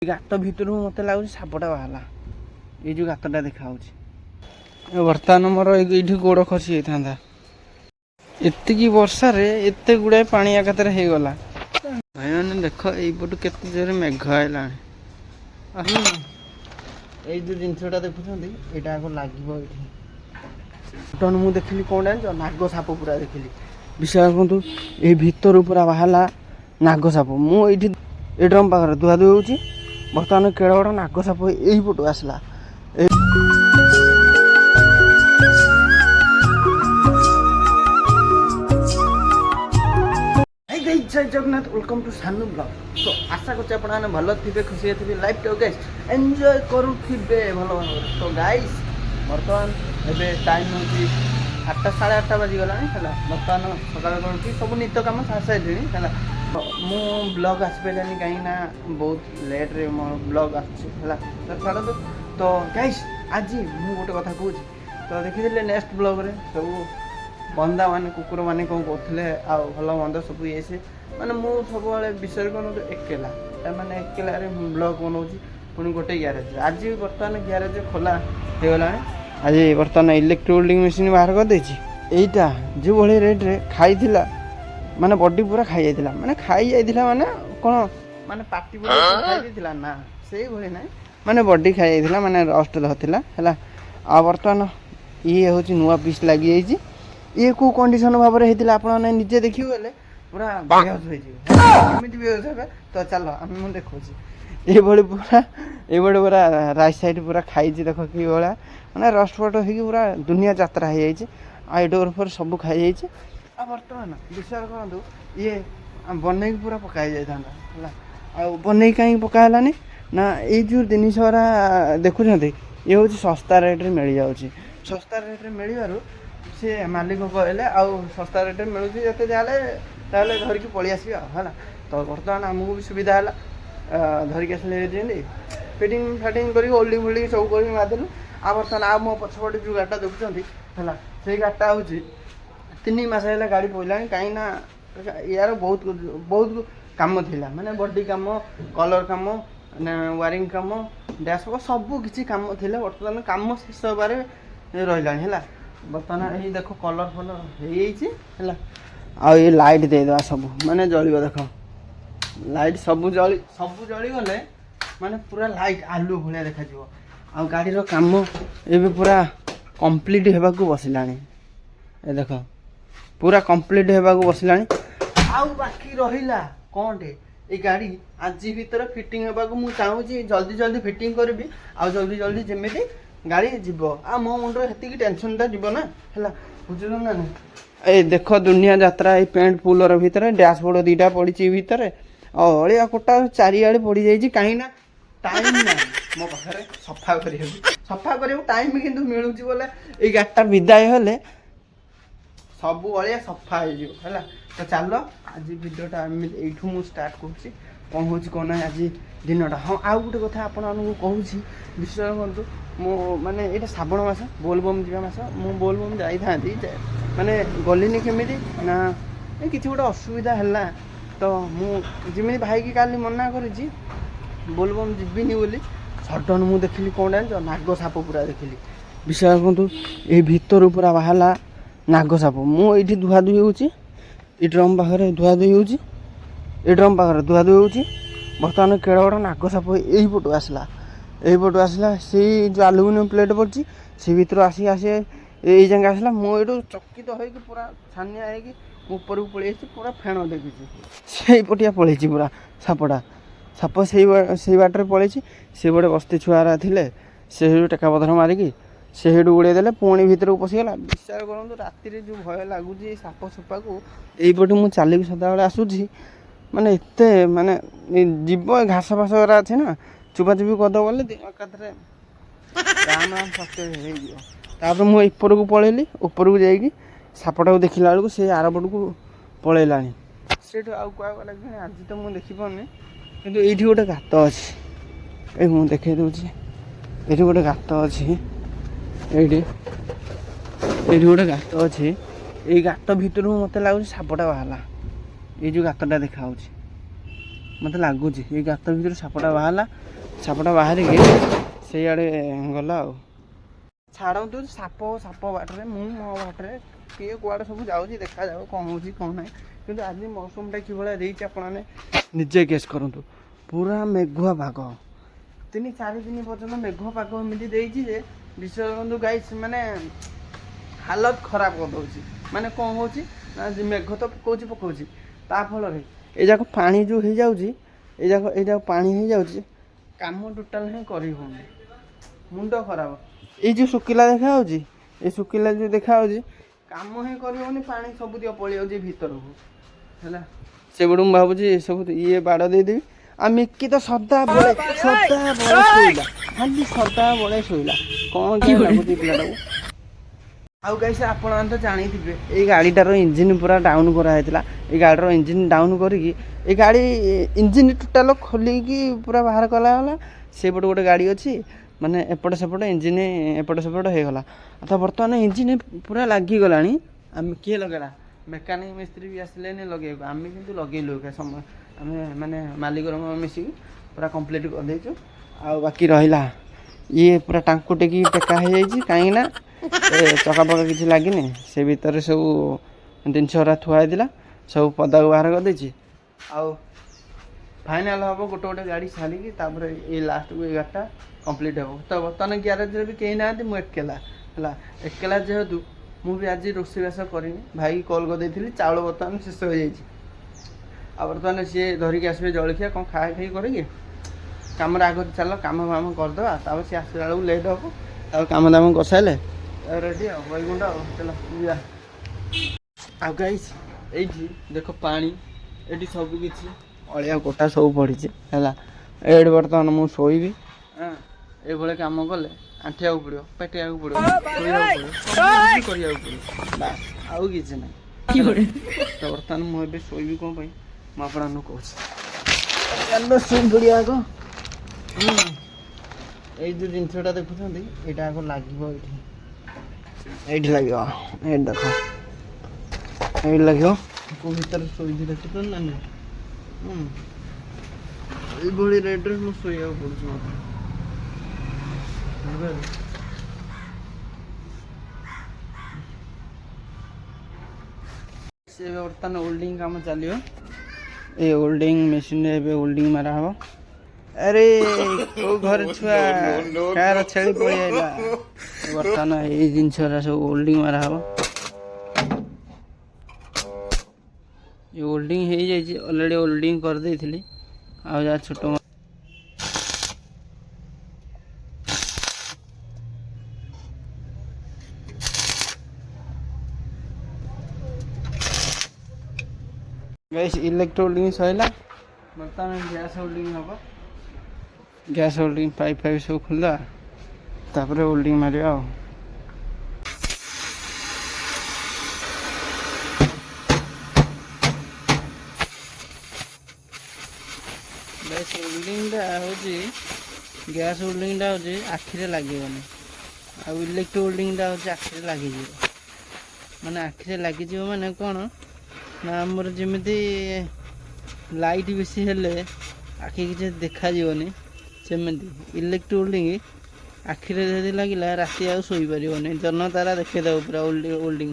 गात भितर मत लगुच सापटा बाहला ये जो गातटा देखा बर्तमान मोर ये गोड़ खसी था एतिकी वर्षा रे एते गुड़ाए पानी आकातर हो गला भाई मैंने देख यपटू केते जोर मेघ आइला जो जिनसा देखुं यहाँ आगे लगे ये मुझे देखिली कौन जान नाग साप पूरा देखिली विश्वास करूँ ये भितर पूरा बाहला नाग साप मुझे ड्रम पाखे धुआ धुई होची बर्तमान केड़ बड़ नाग साप यही पटू आसला जय जगन्नाथ वेलकम टू सानू ब्लॉग। तो आशा करते आपने भल थे खुशी थे लाइफ टाइम गाइस एंजॉय करुवे भल भल। तो गाइस बर्तमान एबे टाइम हूँ 8टा 8:30 बाजिगला है बर्तमान सकाल करूँ सब नित कम सारी है मु ब्लॉग आसपारानी कहीं बहुत लेट्रे मो ब्लॉग आसा छाड़ तो गाइस आज मु गोटे कथा कहूँ तो देखी नेक्स्ट ब्लॉग रे सब बंदा माने कुकुर माने कौन कहते भल मंद सब ये से माने मु सब विषय कौन एकेला मैंने एकेला ब्लॉग बनाऊँ पुणी गोटे ग्यारेज आज बर्तमान ग्यारेज खोला हो गला आज बर्तमान इलेक्ट्रिक वेल्डिंग मशीन बाहर कर देछि एटा जो भली रेट रे खाई माने बॉडी पूरा खाई जाइतिला माने खाई जाइतिला माने कोन माने पार्टी पूरा खाई जाइतिला ना सेही भली नै माने बॉडी खाई जाइतिला माने रस्ट रहतिला हला आ बर्तमान ये होची नुवा पीस लागि जाइछि ये को कंडीशन भाव में होता आप निजे देखिए गले पूरा बेहोश होमती बेहोश हे तो चलो आम देखा ये पूरा ये पूरा राइट साइड पूरा खाई देख कि भाया मैंने रस्ट फट हो पूरा दुनिया यात्रा हो जाए आइडोर फोर सब खाई जाइए आ बर्तमान विश्वास करूँ ये बनई पूरा पकाई जाता बनई कहीं पकालानी ना ये जो जिन देखुं ये हूँ सस्ता रेट मिल जाऊँगी सस्ता रेट मिलू सी मालिक कहले आउ सस्ता रेट मिलूँ जिते जाए धरिकी पलि आस तो बर्तमान आमको भी सुविधा है धरिकी आसले फिटिंग फाटिंग कर ओल्डिंग फोल्डिंग सब कर मारदेलु आ बर्तमान आ मो पछपटे जो गाड़ीटा देखुं है से गाड़ीटा हूँ 3 मास है गाड़ी पड़ा कहीं यार बहुत बहुत कम थिला माने बॉडी कम कलर कम वायरिंग कम डैशबोर्ड सब किसी कम थिला बर्तमान कम शेष होबार रही है बर्तमान ये देख कलर फलर है आ ये लाइट देदेवा सब माने जलिब देख लाइट सब जली गले माने पूरा लाइट आलू भाया देखा आ गाड़ी काम ये पूरा कंप्लीट होगा बसला ए देख पूरा कंप्लीट होगा बसला आउ बाकी रहा कौन टे ये गाड़ी आज भीतर फिटिंग होगा मुझे चाहूँगी जल्दी जल्दी फिटिंग करी आ जल्दी जल्दी जमी गाड़ी जीव आ मो मुंडे हेतिकी टेंशनटा जीव ना है बुझल ना ए देख दुनिया यात्रा ये पेंट पुलर भितर डैशबोर्ड 2टा पड़ी भितर अलिया कोटा चारिआड़े पड़ जाइए कहीं टाइम ना मो पाखे सफा कर टाइम किंतु मिलूँ बोले ये गाड़ीटा विदाय हेले सब अलिया सफा हो तो चलो आज भिडियोटा यू मुझे स्टार्ट करुँची कौन हो कौन ना आज दिनटा हाँ आउ गोटे कथा आपको कहूँ विश्वास करूँ मो माने ये श्रावण मास बोलबम जा मास मु बोलबम जाई माने गलिनी केमी ना कि गोटे असुविधा है तो मुझे भाई की काली मना कर बोलबम जीविनी बोली सडन मुझे देखिली कौन जान नाग साप पूरा देखिली विश्वास करूँ ये भितर पूरा बाहला नाग साप मुझे धुआ धुई होची ड्रम पाखे धुआ धुई होची ड्रम पाखे धुआ धुई होची बर्तमान केड़ बड़ नाग साप यही पटू आसला यही पटू आसला से जो आलुमिनियम प्लेट पड़ी से भर आसी ये जगह आसला मुझे चकित तो हो पूरा छानिया हो ऊपर को पलि पूरा फेण देखी से पटिया पलि पूरा सापटा साप से बाटर पलि से गोटे बस्ती छुआ थे से टेका पथर मारिकी से उड़े देले पुणी भर को पशिगला विचार करूँ राति जो भय लगुच साप सुपा को यहीपटे मुझे चलिकी सदाबे आसूँ माने एते माने जीव घास फास गुरा अच्छे ना चुपाचुपी करद बोले एकाथरे राम राम सत्य मुझे ऊपर को पलैली ऊपर को जाइए सापटा को देखला बेलू से आरपट को पलैला से आउ क्या लगे आज तो मुझे देखिपारे कि ये गोटे गात अच्छे मुझे देखे दूसरी ये गोटे गात अच्छे ये गोटे गात अच्छे ये गात भर मत लगुच सापटा बाहला ये जो गातटा देखा ମୋତେ ଲାଗୁଛି ଏଇ ଗାତ ଭିତରୁ ସାପଟା ବାହାରିଲା, ସାପଟା ବାହାରିକି ସେଇଆଡ଼େ ଗଲା ଆଉ। ଛାଡ଼ନ୍ତୁ ସାପ ସାପ ବାଟରେ, ମୁଁ ମୋ ବାଟରେ, କିଏ କୁଆଡ଼େ ସବୁ ଯାଉଛି ଦେଖାଯାଉ କ'ଣ ହେଉଛି କ'ଣ ନାହିଁ। କିନ୍ତୁ ଆଜି ମୌସୁମୀଟା କିଭଳିଆ ଦେଇଛି ଆପଣମାନେ ନିଜେ ଗେସ୍ କରନ୍ତୁ। ପୁରା ମେଘୁଆ ପାଗ, 3-4 ଦିନ ପର୍ଯ୍ୟନ୍ତ ମେଘୁଆ ପାଗ ଏମିତି ଦେଇଛି ଯେ ବିଶ୍ୱାସ କରନ୍ତୁ ଗାଇସ୍, ମାନେ ହାଲତ ଖରାପ କରିଦେଉଛି। ମାନେ କ'ଣ ହେଉଛି ନା ମେଘ ତ ପକଉଛି ତା ଫଳରେ ଏ ଯାକ ପାଣି ଯେଉଁ ହେଇଯାଉଛି, ଏଇ ଯାକ ପାଣି ହେଇଯାଉଛି, କାମ ଟୋଟାଲ୍ ହିଁ କରି ହେଉନି, ମୁଣ୍ଡ ଖରାପ। ଏଇ ଯେଉଁ ଶୁଖିଲା ଦେଖାଯାଉଛି, ଏଇ ଶୁଖିଲା ଯେଉଁ ଦେଖାଯାଉଛି କାମ ହିଁ କରି ହେଉନି, ପାଣି ସବୁତିକ ପଳେଇ ଯାଉଛି ଭିତରକୁ ହେଲା। ସେବେଠୁ ମୁଁ ଭାବୁଛି ଏସବୁ ଇଏ ବାଡ଼ ଦେଇଦେବି। ଆଉ ମିକି ତ ସଦାବେଳେ ଶୋଇଲା, ଖାଲି ସଦାବେଳେ ଶୋଇଲା, କ'ଣ କି ଲାଗୁଛି ପିଲାଟାକୁ। ଆଉ ଗାଇସ୍ ଆପଣମାନେ ତ ଜାଣିଥିବେ ଏଇ ଗାଡ଼ିଟାର ଇଞ୍ଜିନ୍ ପୁରା ଡାଉନ୍ କରାହେଇଥିଲା। ଏଇ ଗାଡ଼ିର ଇଞ୍ଜିନ୍ ଡାଉନ୍ କରିକି ଏଇ ଗାଡ଼ି ଇଞ୍ଜିନ୍ ଟୋଟାଲ୍ ଖୋଲିକି ପୁରା ବାହାର କଲାଗଲା। ସେପଟେ ଗୋଟେ ଗାଡ଼ି ଅଛି, ମାନେ ଏପଟ ସେପଟ ଇଞ୍ଜିନ୍ ଏପଟ ସେପଟ ହେଇଗଲା। ତ ବର୍ତ୍ତମାନ ଇଞ୍ଜିନ୍ ପୁରା ଲାଗିଗଲାଣି। ଆମେ କିଏ ଲଗେଇଲା? ମେକାନିକ୍ ମିସ୍ତ୍ରୀ ବି ଆସିଲେନି ଲଗେଇବାକୁ, ଆମେ କିନ୍ତୁ ଲଗେଇଲୁ ଏକା ସମୟ, ଆମେ ମାନେ ମାଲିକର ମିଶିକି ପୁରା କମ୍ପ୍ଲିଟ୍ କରିଦେଇଛୁ। ଆଉ ବାକି ରହିଲା ଇଏ ପୁରା ଟାଙ୍କୁ ଟେକା ହେଇଯାଇଛି, କାହିଁକିନା ଚକାପକା କିଛି ଲାଗିନି। ସେ ଭିତରେ ସବୁ ଜିନିଷ ଗୁଡ଼ା ଥୁଆ ହେଇଥିଲା, ସବୁ ପଦାକୁ ବାହାର କରିଦେଇଛି। ଆଉ ଫାଇନାଲ୍ ହେବ ଗୋଟେ ଗାଡ଼ି ଛାଡ଼ିକି, ତାପରେ ଏଇ ଲାଷ୍ଟକୁ ଏଇ ଗାଡ଼ିଟା କମ୍ପ୍ଲିଟ୍ ହେବ। ତ ବର୍ତ୍ତମାନ ଗ୍ୟାରେଜ୍ରେ ବି କେହି ନାହାନ୍ତି, ମୁଁ ଏକେଲା ହେଲା। ଏକେଲା ଯେହେତୁ ମୁଁ ବି ଆଜି ରୋଷେଇବାସ କରିନି, ଭାଇକି କଲ୍ କରିଦେଇଥିଲି, ଚାଉଳ ବର୍ତ୍ତମାନ ଶେଷ ହୋଇଯାଇଛି। ଆଉ ବର୍ତ୍ତମାନ ସିଏ ଧରିକି ଆସିବେ ଜଳଖିଆ କ'ଣ ଖାଇ କରିକି, କାମରେ ଆଗରୁ ଚାଲ କାମ କରିଦେବା, ତାପରେ ସିଏ ଆସିଲା ବେଳକୁ ଲେଟ୍ ହେବ। ତାପରେ କାମ ଦାମ କରିସାରିଲେ ରେଡ଼ି ଆଉ ବୈଗୁଣ୍ଡ ଆଉ ଚାଲ ଯିବା। ଆଉ ଗାଇସ୍ ଏଇଠି ଦେଖ ପାଣି, ଏଇଠି ସବୁ କିଛି ଅଳିଆ କୋଟା ସବୁ ପଡ଼ିଛି ହେଲା। ଏଇଠି ବର୍ତ୍ତମାନ ମୁଁ ଶୋଇବି। ଏଇଭଳି କାମ କଲେ ଆଣ୍ଠିବାକୁ ପଡ଼ିବ, ପେଟେଇବାକୁ ପଡ଼ିବ, ଶୋଇବାକୁ ପଡ଼ିବ, ସବୁ କରିବାକୁ ପଡ଼ିବ, ବାସ୍ ଆଉ କିଛି ନାହିଁ। ତ ବର୍ତ୍ତମାନ ମୁଁ ଏବେ ଶୋଇବି କ'ଣ ପାଇଁ ମୁଁ ଆପଣମାନଙ୍କୁ କହୁଛି। ଚାଲ ଶୋଇ ପଡ଼ିବା ଆଗ। ଏଇ ଯେଉଁ ଜିନିଷଟା ଦେଖୁଛନ୍ତି ଏଇଟା ଆଗ ଲାଗିବ ଏଇଠି ଲାଗିବ, ଏଇଠି ଦେଖ, ଏଇଠି ଲାଗିବ। କେଉଁ ଭିତରେ ଶୋଇଛି ଦେଖୁଛନ୍ତି ନା ନାହିଁ? ଏଇଭଳି ରେଟ୍ରେ ମୁଁ ଶୋଇବାକୁ ପଡ଼ୁଛି ମୋତେ, ବୁଝିପାରିଲେ? ସେ ଏବେ ବର୍ତ୍ତମାନ ଓଲ୍ଡିଂ କାମ ଚାଲିବ। ଏ ଓଲ୍ଡିଂ ମେସିନ୍ରେ ଏବେ ଓଲ୍ଡିଂ ମାରା ହେବ। ଆରେ କୋଉ ଘର ଛୁଆ କାହାର ଛେଳି ପଳେଇ ଆଇଲା। ବର୍ତ୍ତମାନ ଏଇ ଜିନିଷଟା ସବୁ ଓଲ୍ଡିଂ ମାରା ହେବ। ଏ ଓଲ୍ଡିଂ ହେଇଯାଇଛି, ଅଲରେଡ଼ି ଓଲ୍ଡିଂ କରିଦେଇଥିଲି। ଆଉ ଯାହା ଛୋଟ ଗ୍ୟାସ୍ ଇଲେକ୍ଟ୍ରି ଓଲ୍ଡିଂ ସରିଲା। ବର୍ତ୍ତମାନ ଗ୍ୟାସ୍ ଓଲ୍ଡିଂ ହେବ। ଗ୍ୟାସ୍ ଓଲ୍ଡିଂ ପାଇପ୍ ସବୁ ଖୋଲିବା, ତାପରେ ଓଲ୍ଡିଂ ମାରିବା ଆଉ। ଗ୍ୟାସ୍ ଓଲ୍ଡିଂଟା ହେଉଛି ଆଖିରେ ଲାଗିବନି, ଆଉ ଇଲେକ୍ଟ୍ରି ଓଲ୍ଡିଂଟା ହେଉଛି ଆଖିରେ ଲାଗିଯିବ। ମାନେ ଆଖିରେ ଲାଗିଯିବ ମାନେ କ'ଣ ନା, ଆମର ଯେମିତି ଲାଇଟ୍ ବେଶୀ ହେଲେ ଆଖି କିଛି ଦେଖାଯିବନି, ସେମିତି ଇଲେକ୍ଟ୍ରି ଓଲ୍ଡିଂ ଆଖିରେ ଯଦି ଲାଗିଲା ରାତି ଆଉ ଶୋଇପାରିବନି, ଜହ୍ନ ତାରା ଦେଖେଇଦେବ ପୁରା ଓଲ୍ଡିଂ।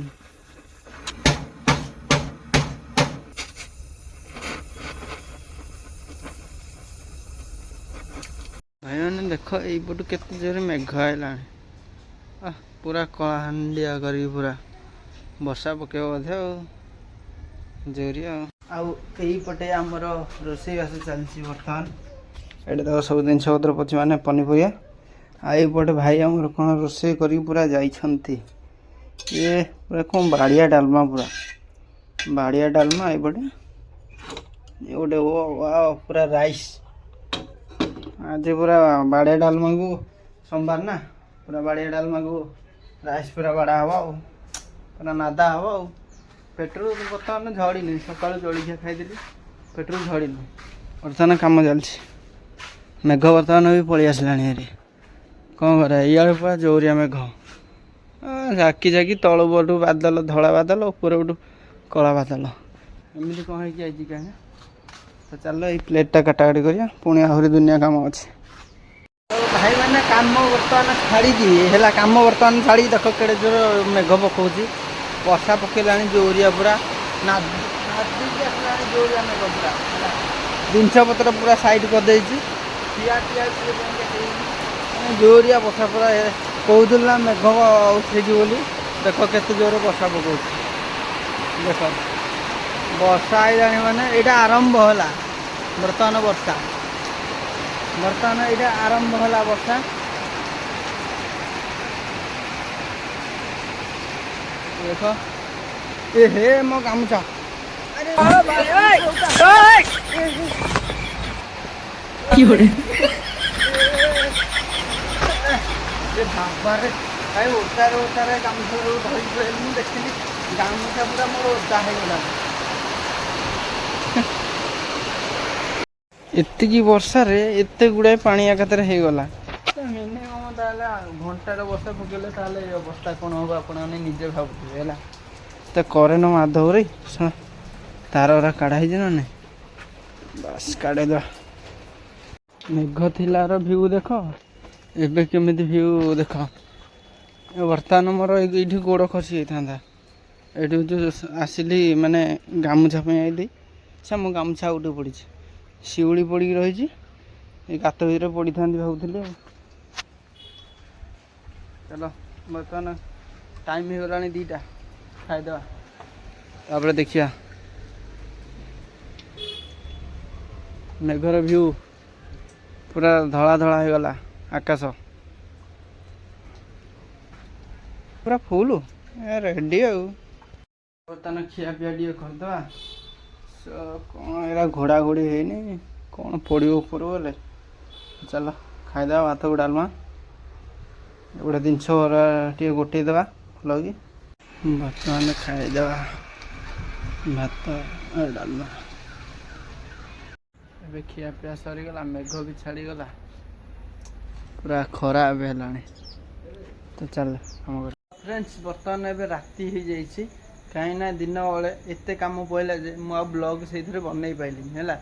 ଭାଇମାନେ ଦେଖ ଏଇପଟୁ କେତେ ଜୋରେ ମେଘ ଆଇଲାଣି, ପୁରା କଳାହାଣ୍ଡିଆ କରିକି ପୁରା ବର୍ଷା ପକେଇବ ବୋଧେ ଆଉ ଜୋରିଆ। ଆଉ ଏଇପଟେ ଆମର ରୋଷେଇବାସ ଚାଲିଛି ବର୍ତ୍ତମାନ। ଏଇଟା ତ ସବୁ ଜିନିଷ ପତ୍ର ପଡ଼ିଛି, ମାନେ ପନିପରିବା। ଆଉ ଏଇପଟେ ଭାଇ ଆମର କ'ଣ ରୋଷେଇ କରିକି ପୁରା ଯାଇଛନ୍ତି। ଇଏ ପୁରା କ'ଣ ବାଡ଼ିଆ ଡାଲମା, ପୁରା ବାଡ଼ିଆ ଡାଲମା। ଏଇପଟେ ଗୋଟେ ପୁରା ରାଇସ୍। ଆଜି ପୁରା ବାଡ଼ିଆ ଡାଲମାକୁ ସୋମବାର ନା, ପୁରା ବାଡ଼ିଆ ଡାଲମାକୁ ରାଇସ୍ ପୁରା ବାଡ଼ା ହେବ ଆଉ, ପୁରା ନାଦା ହେବ ଆଉ। ପେଟ୍ରୋଲ ବର୍ତ୍ତମାନ ଝଡ଼ିନି, ସକାଳୁ ଜଳଖିଆ ଖାଇଥିଲି, ପେଟ୍ରୋଲ ଝଡ଼ିନି। ବର୍ତ୍ତମାନ କାମ ଚାଲିଛି। ମେଘ ବର୍ତ୍ତମାନ ବି ପଳେଇ ଆସିଲାଣି ହେରି। କ'ଣ କରିବା, ଇଆଡ଼େ ପୁରା ଜୋରିଆ ମେଘ, ଜାକି ତଳୁ ପଟୁ ବାଦଲ, ଧଳା ବାଦଲ, ଉପର ପଟୁ କଳା ବାଦଲ, ଏମିତି କ'ଣ ହେଇକି ଆଇଛି କାହିଁକି। तो चलो ये प्लेटा काटाकाटी करिया पुणी आहरी दुनिया काम अच्छे। तो भाई मैंने काम बर्तमान छाड़ी है कम बर्तमान छाड़ी देख केड़े जोर मेघ पकाऊँ वर्षा पकईला जोरिया पूरा जोरिया मेघ पूरा जिनस पत्र पूरा साइड करदे ठिया ठिया जोरिया वर्षा पूरा कहूल ना मेघ उठेगी बोली देख केते जोर वर्षा पकाऊँ देख वर्षा आईला माने यहाँ आरंभ है बर्तमान वर्षा बर्तमान यहाँ आरंभ है वर्षा देख ए हे मो गामुछा बाबारे भाई ओटारे ओटारे गामुछा धरी देखी गामुछा पूरा मोर ओदा होगा एतिकी वर्षा रे एते गुड़ाए पानी एकाथरे हो गला मिनिमम ताले घंटार वर्षा पकेले ताले अवस्था कौन हम आपण निजे भावुथे है तो करे न माधव रे तार काढ़ा ना नहीं बस काढ़े दे मेघ थिलार भ्यू देख एबे केमिति भ्यू देख बर्तमान मोर ये गोड़ खसी था ये जो आसिली माने गामुछा आई अच्छा मो गामुछा उठे पड़ी शिउली पड़ी रही गात भर पड़ी था भावुली चलो बर्तमान टाइम हो गला 2टा खाईदे तापर देखिया मेघर व्यू पूरा धला धला हो गला आकाश पूरा फुल रेडी बर्तमान खिया पिया टे करदे कौन एरा घोड़ा घोड़ी है कौन पड़ो ऊपर बोले चलो खाईदे भात को डालमा गोटे जिनस टे गोटे देवा भल कि बर्तमान खाईदे भात डालमा ए खिया पिया सरीगला मेघ भी छाड़ीगला पूरा खरा है तो चल हम फ्रेंड्स बर्तमान ए राति हो जाइए कहीं दिन बेले एत कम पड़ा जे मुझे ब्लॉग से बनई पाइली है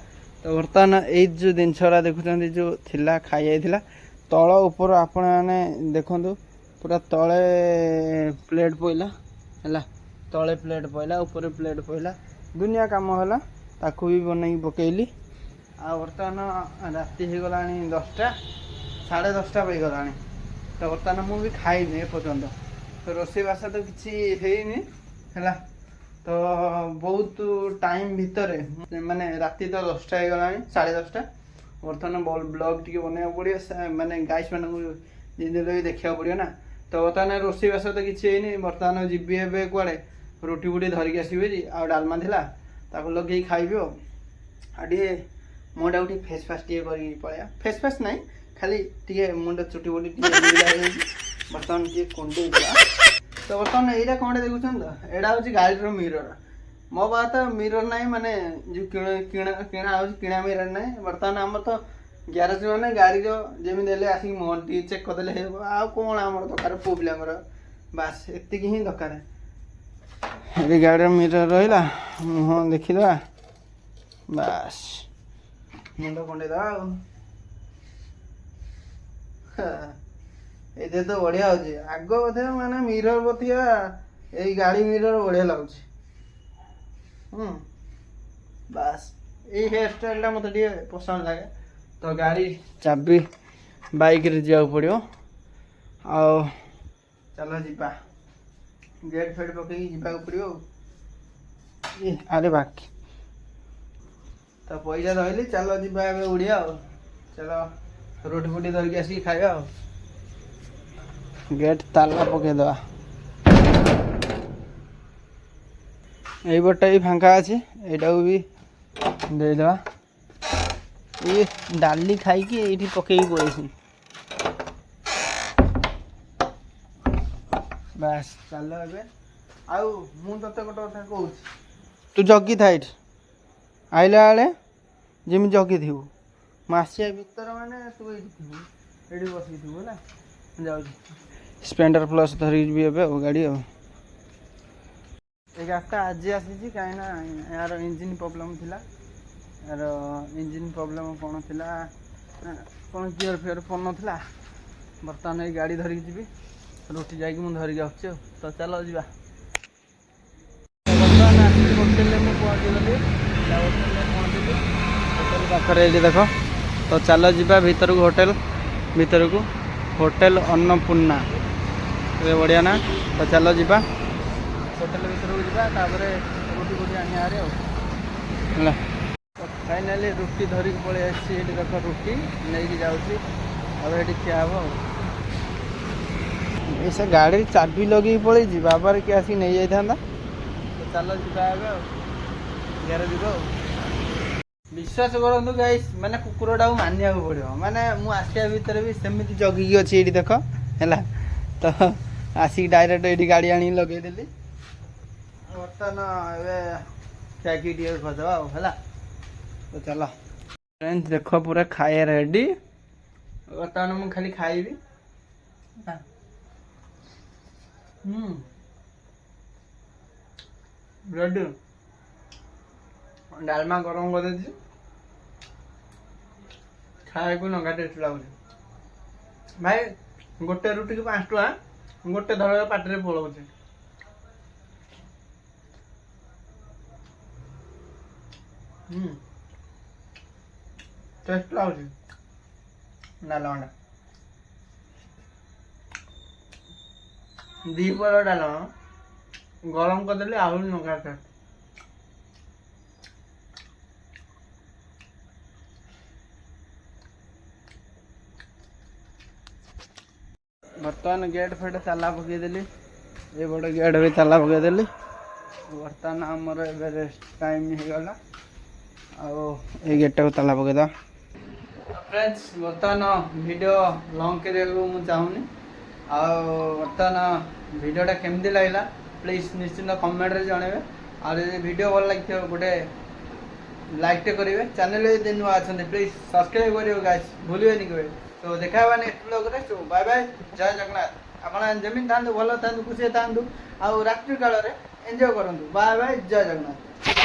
तो बर्तमान ये जो जिनसा देखुं जो थिला खाई जाइला तल ऊपर आपण मैंने देखु पूरा तले प्लेट पड़ा है तले प्लेट पड़ा ऊपर प्लेट पड़ा दुनिया कम है ताकू भी बनई पकेली आ बर्तमान राति हो गला 10टा 10:30 बजगला तो बर्तमान मुझे खाईनी एपर्तंत तो रोषेईबास तो किसी है तो बहुत टाइम भितर माने राति तो 10टा हो गला 10:30 बर्तमान ब्लॉग टी बनवा पड़ो माने गाइस मान भी देखा पड़ो ना तो बर्तमान रोषेईबास तो किसी बर्तमान जीवी ए कड़े रुटी फुटी धरिकी आसबे आ डालमा था लगे खाइबे आटे मुंडा उठी फेस फास टे कर पड़ा फेस फास ना खाली टे मुंड चुटी बुटी बर्तमान टे कुंडे तो बर्तमान यहाँ कौन देखुन तो यहाँ हूँ गाड़ी मिरर मो बात मिरर ना माने जो किणा किणा मिरर ना बर्तमान आम तो ग्यारेज मैंने गाड़ी जमी आसिक मुह टी चेक करदे आ कौन आम दरकार पुओ पिलांर बास एति ही दरकार ये गाड़ी मिरर रहा मुह देखीदा बास मुंड कुंडेदा ये तो बढ़िया हो आग बोधे माने मिरर बतिया ये गाड़ी मिरर बढ़िया लगुच बास ये हेयर स्टाइल मत पसंद लगे तो गाड़ी चाबी बाइक रे जा पड़ो आ चलो जीपा गेट फेट पकई जीवा पड़ो अरे बाकी तो पैसा धरली चलो जीवा उड़िया चलो रोटी फुटी धरिकी आसिक खाଇବା गेट ताला पकईदे यही बटा भी फांका अच्छे यहाँ भी देदेवा ये डाली खाई ये पकई पड़े बास चलो ए आउ मु ते गोटे कथा कहूँ तू जगी था ये आइला बेले जमी जगी थी मसिया भर मैंने तू ये बस है जाऊ स्प्लेंडर प्लस धरी भी ए गाड़ी गाड़ीटा आज आसी कहीं यार इंजिन प्रॉब्लम थिला यार इंजिन प्रॉब्लम कौन थिला कौन गियर फियर पड़ नाला बर्तमान ये गाड़ी धरिकी जी रुटी जाकि मुझे धरिकी आसुच्छे तो चलो जा बर्तमान आसिक होटेल में पहुँचीगली होटेल पहुँचली होटेल पाखे ये देख तो चलो जा भीतर को होटेल भीतर को होटेल अन्नपूर्णा ये बढ़िया ना तो चलो जा होटेल भीतर को जापर रुटी फुटी आने तो फाइनाली रुटी धरिक पलि आसी देख रुटी नहीं जाऊँगी अब ये खिया हम ऐसा गाड़ी चाबी लगे पलि बाबार किए आसिक नहीं जाता तो चलो जा गैरेज को विश्वास करूँ गाइस मैंने कुकुरटा को मानिया पड़ो माने मु आसिया भितर भी सेमती जगिकी अच्छी ये देख है तो आसिक डायरेक्ट ये गाड़ी आनी लगेदेली बर्तमान ए टे खोदवा है तो चलो फ्रेंड्स देख पूरा खाए रेडी बर्तमान मुझे खाली खाइबी रेडी डालमा गरम कर देती खाए को नगा टेस्ट लगुच भाई गोटे रुटी को 5 टका गोटे धर पाटे पलाऊे टेस्ट लगुच डालमा दीपर डालमा गरम करदेली आहरी नगा टेस्ट बर्तमान गेट फेट ताला पकईदेली ये बड़े गेट भी ताला पकईदेली बर्तमान आमर ए रेस्ट टाइम होगला आ गेट को ताला पकईद फ्रेंड्स बर्तमान वीडियो लंग कर मुझे चाहूनी बर्तमान वीडियोटा केमती लगला प्लीज निश्चिंत कमेंट रे जनइबे और वीडियो भल लगे गोटे लाइक टे करेंगे चैनल यदि नुआ अच्छा प्लीज सब्सक्राइब करेंगे गाइस भूलिए कहे तो देखा नेक्स्ट ब्लॉग रे तो बाय बाय जय जगन्नाथ आपण जमीन था भल था खुशी था आउ रात्रि काल एंजॉय करूँ बाय बाय जय जगन्नाथ।